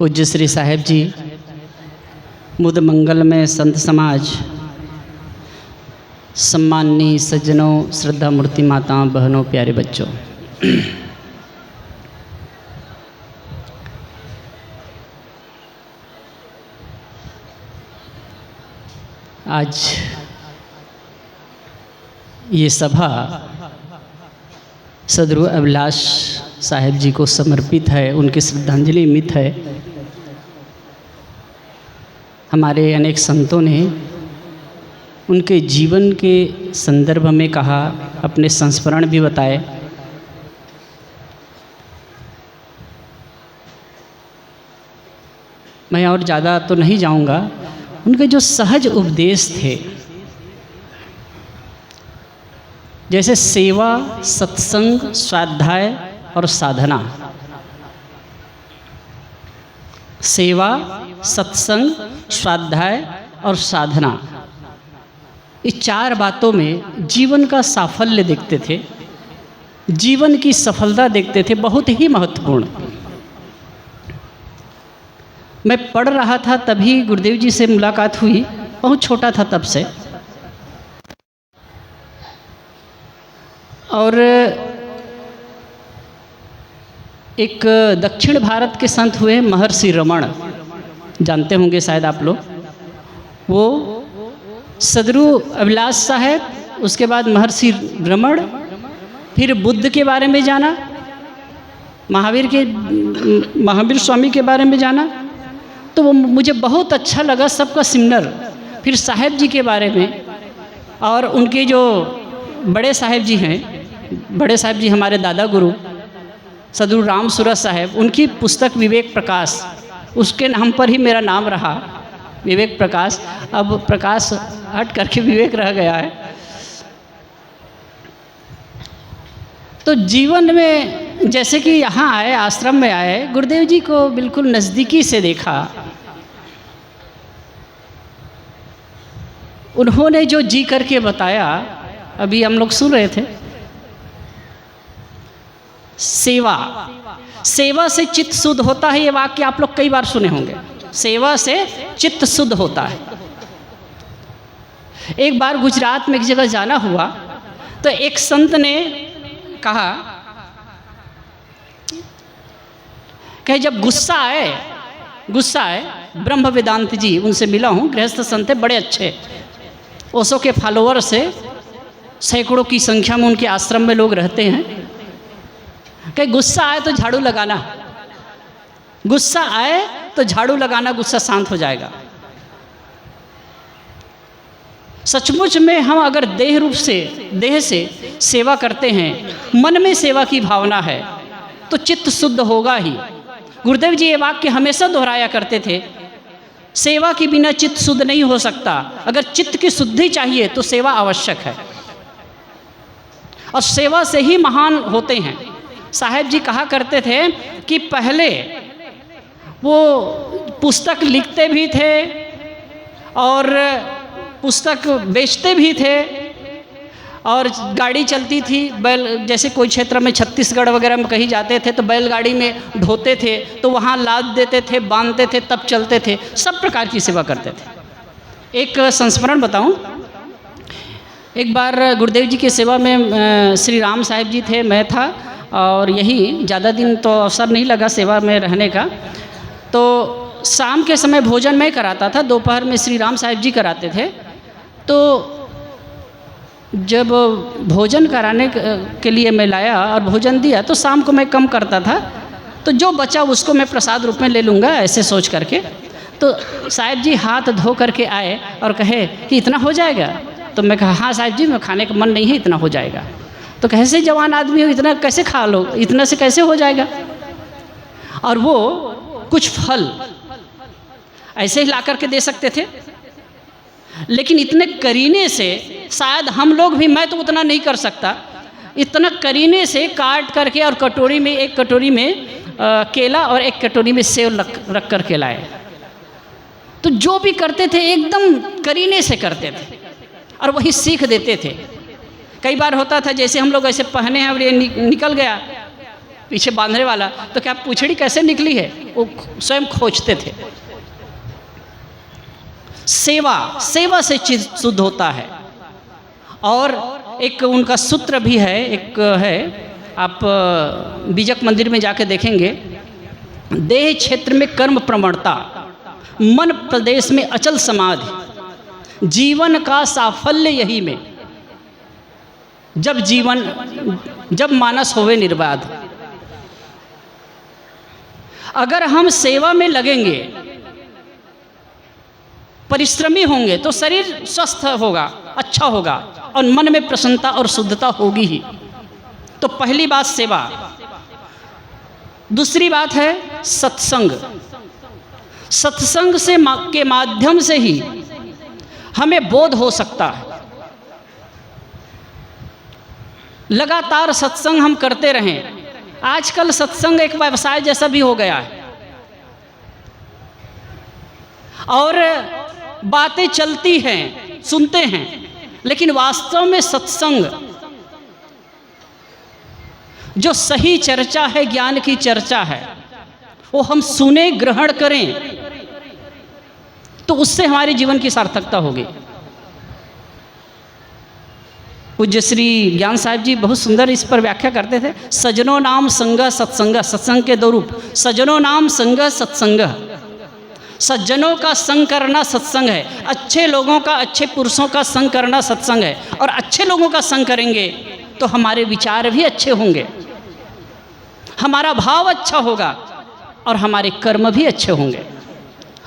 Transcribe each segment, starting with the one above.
पूज्य श्री साहेब जी, मुद मंगल में संत समाज, सम्माननीय सज्जनों, श्रद्धा मूर्ति माताओं, बहनों, प्यारे बच्चों, आज ये सभा सदगुरु अभिलाष साहेब जी को समर्पित है, उनकी श्रद्धांजलि निमित्त है। हमारे अनेक संतों ने उनके जीवन के संदर्भ में कहा, अपने संस्मरण भी बताए। मैं और ज़्यादा तो नहीं जाऊंगा। उनके जो सहज उपदेश थे, जैसे सेवा, सत्संग, स्वाध्याय और साधना। सेवा, सत्संग, स्वाध्याय और साधना, इस चार बातों में जीवन का साफल्य देखते थे, जीवन की सफलता देखते थे, बहुत ही महत्वपूर्ण। मैं पढ़ रहा था तभी गुरुदेव जी से मुलाकात हुई, बहुत छोटा था तब से। और एक दक्षिण भारत के संत हुए महर्षि रमण, जानते होंगे शायद आप लोग। वो सदगुरु अभिलाष साहेब, उसके बाद महर्षि रमण, फिर बुद्ध के बारे में जाना, महावीर स्वामी के बारे में जाना। तो वो मुझे बहुत अच्छा लगा, सबका सिमरन। फिर साहेब जी के बारे में, और उनके जो बड़े साहेब जी हैं, बड़े साहब जी हमारे दादा गुरु सदगुरु राम सूरत साहेब, उनकी पुस्तक विवेक प्रकाश, उसके नाम पर ही मेरा नाम रहा, विवेक प्रकाश। अब प्रकाश हट करके विवेक रह गया है। तो जीवन में जैसे कि यहाँ आए, आश्रम में आए, गुरुदेव जी को बिल्कुल नज़दीकी से देखा। उन्होंने जो जी करके बताया, अभी हम लोग सुन रहे थे। सेवा, सेवा से चित्त शुद्ध होता है, ये वाक्य आप लोग कई बार सुने होंगे। सेवा से चित्त शुद्ध होता है। एक बार गुजरात में एक जगह जाना हुआ, तो एक संत ने कहा कि जब गुस्सा आए, ब्रह्म वेदांत जी, उनसे मिला हूँ, गृहस्थ संत है, बड़े अच्छे, ओशो के फॉलोअर से सैकड़ों की संख्या में उनके आश्रम में लोग रहते हैं। कि गुस्सा आए तो झाड़ू लगाना, गुस्सा आए तो झाड़ू लगाना, गुस्सा शांत हो जाएगा। सचमुच में हम अगर देह से सेवा करते हैं, मन में सेवा की भावना है, तो चित्त शुद्ध होगा ही। गुरुदेव जी ये वाक्य हमेशा दोहराया करते थे, सेवा के बिना चित्त शुद्ध नहीं हो सकता। अगर चित्त की शुद्धि चाहिए तो सेवा आवश्यक है, और सेवा से ही महान होते हैं। साहेब जी कहा करते थे कि पहले वो पुस्तक लिखते भी थे और पुस्तक बेचते भी थे, और गाड़ी चलती थी बैल, जैसे कोई क्षेत्र में छत्तीसगढ़ वगैरह में कहीं जाते थे तो बैलगाड़ी में ढोते थे, तो वहाँ लाद देते थे, बांधते थे, तब चलते थे। सब प्रकार की सेवा करते थे। एक संस्मरण बताऊं। एक बार गुरुदेव जी की सेवा में श्री राम साहेब जी थे, मैं था, और यही ज़्यादा दिन तो अवसर नहीं लगा सेवा में रहने का। तो शाम के समय भोजन मैं कराता था, दोपहर में श्री राम साहेब जी कराते थे। तो जब भोजन कराने के लिए मैं लाया और भोजन दिया, तो शाम को मैं कम करता था, तो जो बचा उसको मैं प्रसाद रूप में ले लूँगा, ऐसे सोच करके। तो साहेब जी हाथ धो करके आए और कहे कि इतना हो जाएगा। तो मैं कहा हाँ साहेब जी, मैं खाने का मन नहीं है, इतना हो जाएगा। तो कैसे जवान आदमी हो, इतना कैसे खा लो, इतना से कैसे हो जाएगा। और वो कुछ फल ऐसे ही ला करके दे सकते थे, लेकिन इतने करीने से शायद हम लोग भी, मैं तो उतना नहीं कर सकता, इतना करीने से काट करके और कटोरी में, एक कटोरी में केला और एक कटोरी में सेव रख कर के लाए। तो जो भी करते थे एकदम करीने से करते थे और वही सीख देते थे। कई बार होता था जैसे हम लोग ऐसे पहने हैं और ये निकल गया, पीछे बांधने वाला, तो क्या पूंछड़ी कैसे निकली है, वो स्वयं खोजते थे। सेवा, सेवा से चित्त शुद्ध होता है। और एक उनका सूत्र भी है, एक है, आप बीजक मंदिर में जाके देखेंगे, देह क्षेत्र में कर्म प्रवणता, मन प्रदेश में अचल समाधि, जीवन का साफल्य यही में, जब मानस होवे निर्बाध। अगर हम सेवा में लगेंगे, परिश्रमी होंगे, तो शरीर स्वस्थ होगा, अच्छा होगा, और मन में प्रसन्नता और शुद्धता होगी ही। तो पहली बात सेवा। दूसरी बात है सत्संग। सत्संग से के माध्यम से ही हमें बोध हो सकता है। लगातार सत्संग हम करते रहें। आजकल सत्संग एक व्यवसाय जैसा भी हो गया है, और बातें चलती हैं, सुनते हैं, लेकिन वास्तव में सत्संग जो सही चर्चा है, ज्ञान की चर्चा है, वो हम सुने, ग्रहण करें, तो उससे हमारे जीवन की सार्थकता होगी। पूज्य श्री ज्ञान साहिब जी बहुत सुंदर इस पर व्याख्या करते थे। सजनों नाम संग सत्संग, सत्संग के दो रूप, सजनों नाम संग सत्संग। सज्जनों का संग करना सत्संग है, अच्छे लोगों का, अच्छे पुरुषों का संग करना सत्संग है। और अच्छे लोगों का संग करेंगे तो हमारे विचार भी अच्छे होंगे, हमारा भाव अच्छा होगा, और हमारे कर्म भी अच्छे होंगे।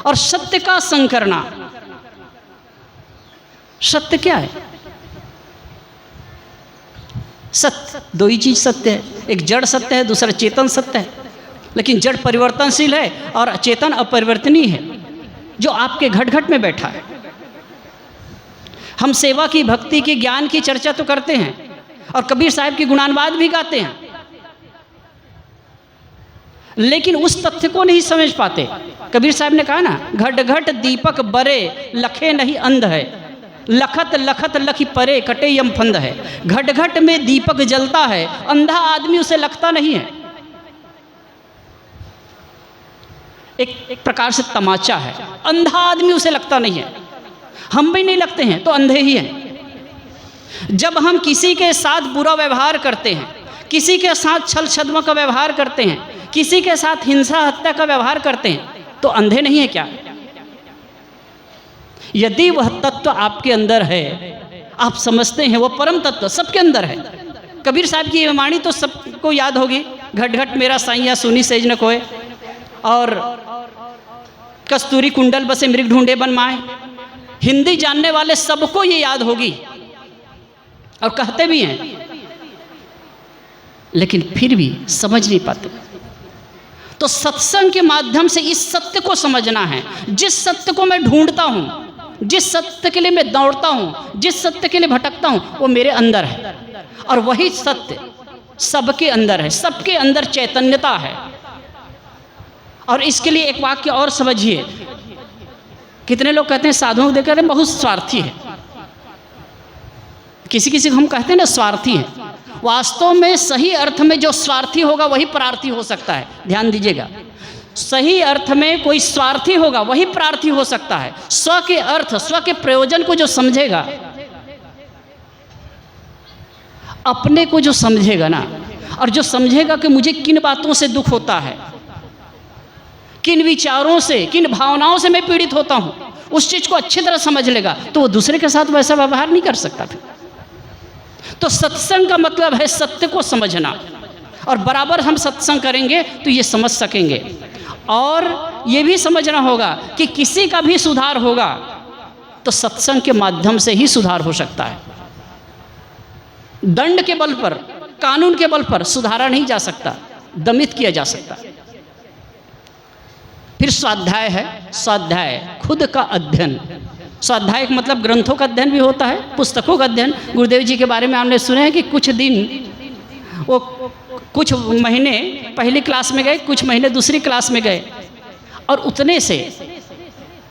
और सत्य का संग करना, सत्य क्या है? सत्य, दो ही चीज सत्य है, एक जड़ सत्य है, दूसरा चेतन सत्य है। लेकिन जड़ परिवर्तनशील है और चेतन अपरिवर्तनीय है, जो आपके घट घट में बैठा है। हम सेवा की, भक्ति की, ज्ञान की चर्चा तो करते हैं, और कबीर साहब की गुणानुवाद भी गाते हैं, लेकिन उस तथ्य को नहीं समझ पाते। कबीर साहब ने कहा ना, घट घट दीपक बरे, लखे नहीं अंध है, लखत लखत लखी परे, कटे यम फंद है। घट घट में दीपक जलता है, अंधा आदमी उसे लगता नहीं है। एक प्रकार से तमाचा है, अंधा आदमी उसे लगता नहीं है। हम भी नहीं लगते हैं तो अंधे ही हैं। जब हम किसी के साथ बुरा व्यवहार करते हैं, किसी के साथ छल छद्म का व्यवहार करते हैं, किसी के साथ हिंसा हत्या का व्यवहार करते हैं, तो अंधे नहीं है क्या? यदि वह तत्व आपके अंदर है, आप समझते हैं, वो परम तत्व सबके अंदर है। कबीर साहब की ये वाणी तो सबको याद होगी, घट घट मेरा साइया सुनी सेज न कोय, और कस्तूरी कुंडल बसे मृग ढूंढे बन माए। हिंदी जानने वाले सबको ये याद होगी, और कहते भी हैं, लेकिन फिर भी समझ नहीं पाते। तो सत्संग के माध्यम से इस सत्य को समझना है। जिस सत्य को मैं ढूंढता हूं, जिस सत्य के लिए मैं दौड़ता हूं, जिस सत्य के लिए भटकता हूं, वो मेरे अंदर है, और वही सत्य सबके अंदर है, सबके अंदर चैतन्यता है। और इसके लिए एक वाक्य और समझिए। कितने लोग कहते हैं साधुओं को देखकर बहुत स्वार्थी है, किसी किसी को हम कहते हैं ना स्वार्थी है। वास्तव में सही अर्थ में जो स्वार्थी होगा वही प्रार्थी हो सकता है। ध्यान दीजिएगा, सही अर्थ में कोई स्वार्थी होगा वही प्रार्थी हो सकता है। स्व के अर्थ, स्व के प्रयोजन को जो समझेगा, अपने को जो समझेगा ना, और जो समझेगा कि मुझे किन बातों से दुख होता है, किन विचारों से, किन भावनाओं से मैं पीड़ित होता हूं, उस चीज को अच्छी तरह समझ लेगा, तो वो दूसरे के साथ वैसा व्यवहार नहीं कर सकता फिर। तो सत्संग का मतलब है सत्य को समझना, और बराबर हम सत्संग करेंगे तो ये समझ सकेंगे। और ये भी समझना होगा कि किसी का भी सुधार होगा तो सत्संग के माध्यम से ही सुधार हो सकता है। दंड के बल पर, कानून के बल पर सुधारा नहीं जा सकता, दमित किया जा सकता। फिर स्वाध्याय है। स्वाध्याय खुद का अध्ययन। स्वाध्याय का मतलब ग्रंथों का अध्ययन भी होता है, पुस्तकों का अध्ययन। गुरुदेव जी के बारे में हमने सुना है कि कुछ दिन वो कुछ महीने पहली क्लास में गए, कुछ महीने दूसरी क्लास में गए, और उतने से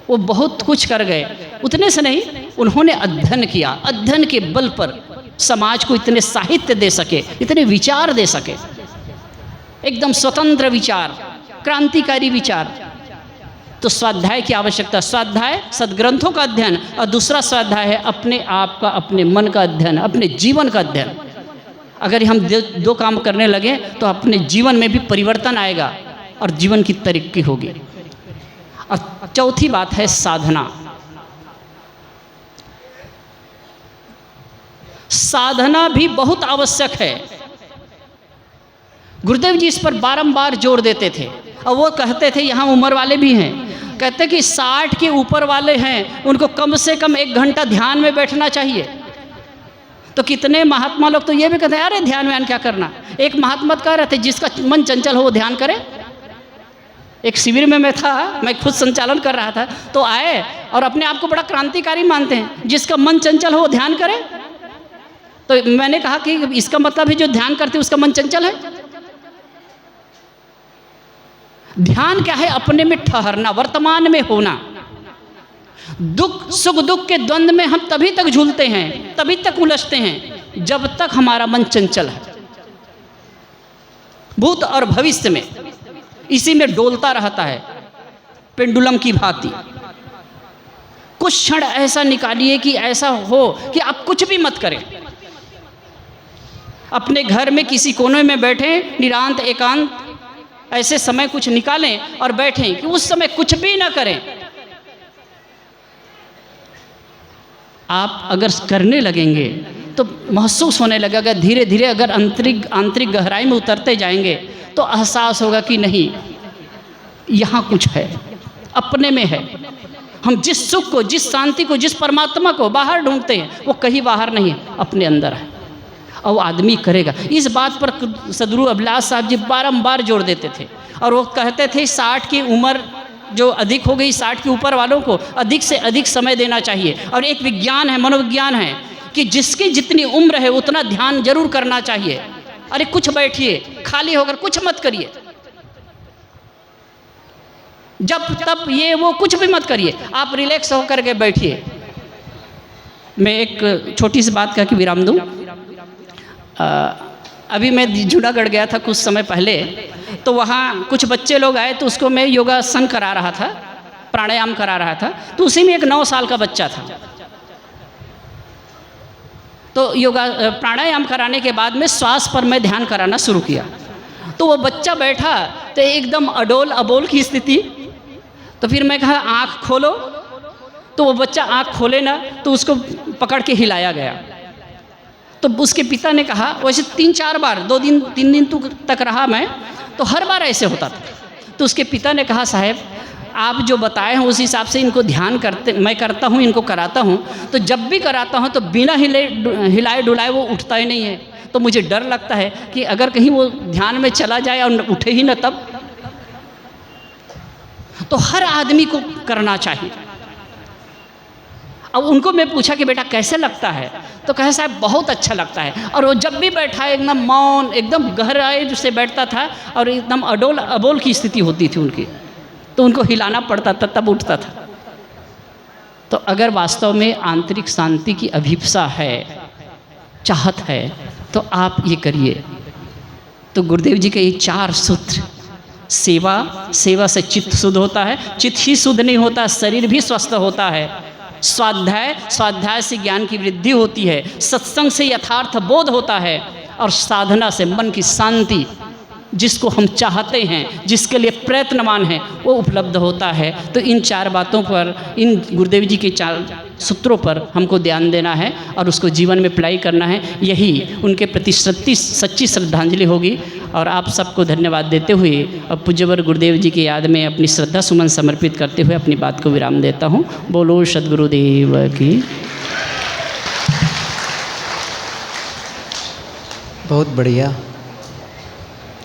वो बहुत कुछ कर गए। उतने से नहीं, उन्होंने अध्ययन किया। अध्ययन के बल पर समाज को इतने साहित्य दे सके, इतने विचार दे सके। एकदम स्वतंत्र विचार, क्रांतिकारी विचार। तो स्वाध्याय की आवश्यकता, स्वाध्याय सद्ग्रंथों का अध्ययन, और दूसरा स्वाध्याय है अपने आप का, अपने मन का अध्ययन, अपने जीवन का अध्ययन। अगर हम दो काम करने लगे तो अपने जीवन में भी परिवर्तन आएगा और जीवन की तरक्की होगी। और चौथी बात है साधना। साधना भी बहुत आवश्यक है। गुरुदेव जी इस पर बारंबार जोर देते थे, और वो कहते थे, यहाँ उम्र वाले भी हैं, कहते कि 60 के ऊपर वाले हैं उनको कम से कम 1 घंटा ध्यान में बैठना चाहिए। तो कितने महात्मा लोग तो ये भी कहते हैं, अरे ध्यान व्यान क्या करना। एक महात्मा कह रहे थे, जिसका मन चंचल हो वो ध्यान करे। एक शिविर में मैं था, मैं खुद संचालन कर रहा था, तो आए और अपने आप को बड़ा क्रांतिकारी मानते हैं, जिसका मन चंचल हो वो ध्यान करे। तो मैंने कहा कि इसका मतलब है जो ध्यान करते उसका मन चंचल है। ध्यान क्या है? अपने में ठहरना, वर्तमान में होना। दुख सुख दुख के द्वंद्व में हम तभी तक झूलते हैं, तभी तक उलझते हैं जब तक हमारा मन चंचल है। भूत और भविष्य में इसी में डोलता रहता है, पेंडुलम की भांति। कुछ क्षण ऐसा निकालिए कि ऐसा हो कि आप कुछ भी मत करें। अपने घर में किसी कोने में बैठें, निरांत एकांत, ऐसे समय कुछ निकालें और बैठें कि उस समय कुछ भी ना करें। आप अगर करने लगेंगे तो महसूस होने लगेगा, धीरे धीरे अगर आंतरिक गहराई में उतरते जाएंगे तो एहसास होगा कि नहीं, यहाँ कुछ है, अपने में है। हम जिस सुख को, जिस शांति को, जिस परमात्मा को बाहर ढूंढते हैं वो कहीं बाहर नहीं है, अपने अंदर है, और वो आदमी करेगा। इस बात पर सदगुरु अभिलाष साहब जी बारंबार जोर देते थे, और वो कहते थे 60 की उम्र जो अधिक हो गई, 60 के ऊपर वालों को अधिक से अधिक समय देना चाहिए। और एक विज्ञान है, मनोविज्ञान है, कि जिसकी जितनी उम्र है उतना ध्यान जरूर करना चाहिए। अरे कुछ बैठिए, खाली होकर कुछ मत करिए, जब तब ये वो कुछ भी मत करिए, आप रिलैक्स होकर के बैठिए। मैं एक छोटी सी बात कह के विराम दूं। अभी मैं जूनागढ़ गया था कुछ समय पहले, तो वहाँ कुछ बच्चे लोग आए, तो उसको मैं योगासन करा रहा था, प्राणायाम करा रहा था। तो उसी में एक 9 साल का बच्चा था। तो प्राणायाम कराने के बाद में श्वास पर मैं ध्यान कराना शुरू किया। तो वो बच्चा बैठा तो एकदम अडोल अबोल की स्थिति। तो फिर मैं कहा आँख खोलो, तो वो बच्चा आँख खोले ना, तो उसको पकड़ के हिलाया गया। तो उसके पिता ने कहा, वैसे 3-4 बार, 2 दिन 3 दिन तक रहा मैं, तो हर बार ऐसे होता था। तो उसके पिता ने कहा, साहब आप जो बताए हैं उस हिसाब से इनको ध्यान मैं करता हूँ, इनको कराता हूँ, तो जब भी कराता हूँ तो बिना हिलाए डुलाए वो उठता ही नहीं है। तो मुझे डर लगता है कि अगर कहीं वो ध्यान में चला जाए और उठे ही न तब। तो हर आदमी को करना चाहिए। अब उनको मैं पूछा कि बेटा कैसे लगता है, तो कहे साहब बहुत अच्छा लगता है। और वो जब भी बैठा है एकदम मौन, एकदम गहराई से बैठता था, और एकदम अडोल अबोल की स्थिति होती थी उनकी, तो उनको हिलाना पड़ता था तब उठता था। तो अगर वास्तव में आंतरिक शांति की अभिप्सा है, चाहत है, तो आप ये करिए। तो गुरुदेव जी के ये 4 सूत्र, सेवा से चित्त शुद्ध होता है, चित्त ही शुद्ध नहीं होता, शरीर भी स्वस्थ होता है। स्वाध्याय से ज्ञान की वृद्धि होती है, सत्संग से यथार्थ बोध होता है, और साधना से मन की शांति, जिसको हम चाहते हैं, जिसके लिए प्रयत्नमान हैं, वो उपलब्ध होता है। तो इन 4 बातों पर, इन गुरुदेव जी के 4 सूत्रों पर हमको ध्यान देना है और उसको जीवन में अप्लाई करना है। यही उनके प्रति सच्ची श्रद्धांजलि होगी। और आप सबको धन्यवाद देते हुए और पूज्यवर गुरुदेव जी की याद में अपनी श्रद्धा सुमन समर्पित करते हुए अपनी बात को विराम देता हूँ। बोलो सद्गुरुदेव की। बहुत बढ़िया।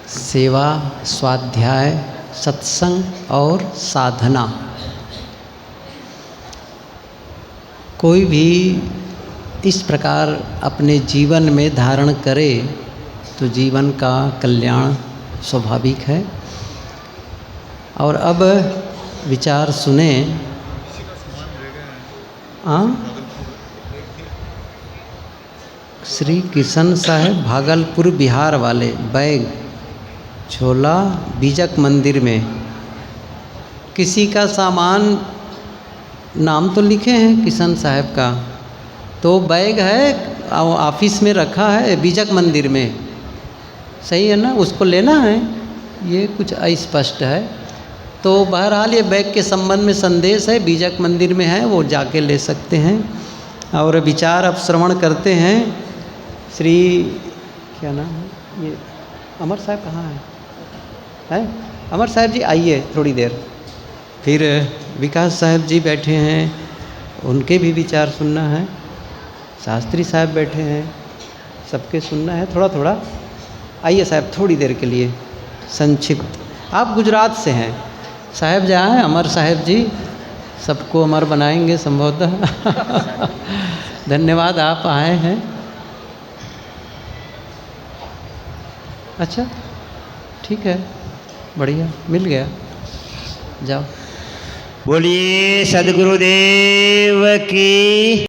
सेवा, स्वाध्याय, सत्संग और साधना। कोई भी इस प्रकार अपने जीवन में धारण करे तो जीवन का कल्याण स्वाभाविक है। और अब विचार सुने। श्री किशन साहब भागलपुर बिहार वाले बैग झोला बीजक मंदिर में। किसी का सामान, नाम तो लिखे हैं किशन साहब का, तो बैग है ऑफिस में रखा है बीजक मंदिर में, सही है ना, उसको लेना है, ये कुछ अस्पष्ट है। तो बहरहाल ये बैग के संबंध में संदेश है, बीजक मंदिर में है, वो जाके ले सकते हैं। और विचार अब श्रवण करते हैं। श्री क्या नाम है ये, अमर साहब कहाँ हैं? अमर साहब जी आइए थोड़ी देर। फिर विकास साहब जी बैठे हैं, उनके भी विचार सुनना है। शास्त्री साहब बैठे हैं, सबके सुनना है थोड़ा थोड़ा। आइए साहब थोड़ी देर के लिए संक्षिप्त। आप गुजरात से हैं साहब, जहाँ हैं अमर साहब जी, सबको अमर बनाएंगे संभवतः। धन्यवाद आप आए हैं। अच्छा ठीक है, बढ़िया, मिल गया, जाओ। बोलिए सद्गुरुदेव की।